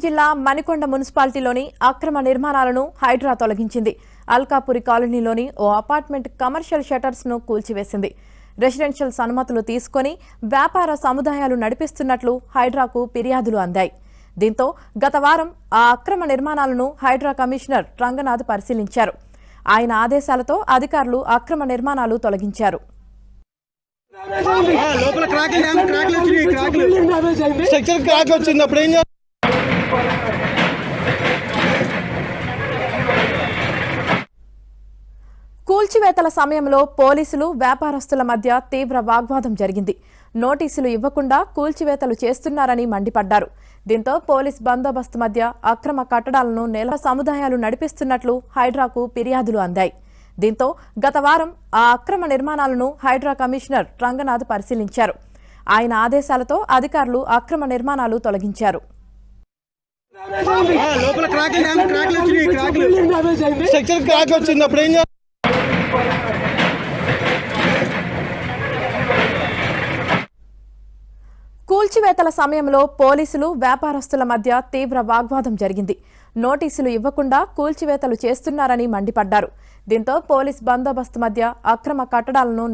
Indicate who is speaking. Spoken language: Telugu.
Speaker 1: జిల్లా మణికొండ మున్సిపాలిటీలోని అక్రమ నిర్మాణాలను హైడ్రా తొలగించింది. అల్కాపురి కాలనీలోని ఓ అపార్ట్మెంట్ కమర్షియల్ షట్టర్స్ ను కూల్చివేసింది. రెసిడెన్షియల్ అనుమతులు తీసుకొని వ్యాపార సముదాయాలు నడిపిస్తున్నట్లు హైడ్రాకు ఫిర్యాదులు అందాయి. దీంతో గత వారం ఆ అక్రమ నిర్మాణాలను హైడ్రా కమిషనర్ రంగనాథ్ పరిశీలించారు. ఆయన ఆదేశాలతో అధికారులు అక్రమ నిర్మాణాలు తొలగించారు. కూల్చివేతల సమయంలో పోలీసులు వ్యాపారస్తుల మధ్య తీవ్ర వాగ్వాదం జరిగింది. నోటీసులు ఇవ్వకుండా కూల్చివేతలు చేస్తున్నారని మండిపడ్డారు. దీంతో పోలీస్ బందోబస్తు మధ్య అక్రమ కట్టడాలను నెల సముదాయాలు నడిపిస్తున్నట్లు హైడ్రాకు ఫిర్యాదులు అందాయి. దీంతో గత వారం ఆ అక్రమ నిర్మాణాలను హైడ్రా కమిషనర్ రంగనాథ్ పరిశీలించారు. ఆయన ఆదేశాలతో అధికారులు అక్రమ నిర్మాణాలు తొలగించారు. కూల్చివేతల సమయంలో పోలీసులు వ్యాపారస్తుల మధ్య తీవ్ర వాగ్వాదం జరిగింది. నోటీసులు ఇవ్వకుండా కూల్చివేతలు చేస్తున్నారని మండిపడ్డారు. దీంతో పోలీస్ బందోబస్తు మధ్య అక్రమ కట్టడాలను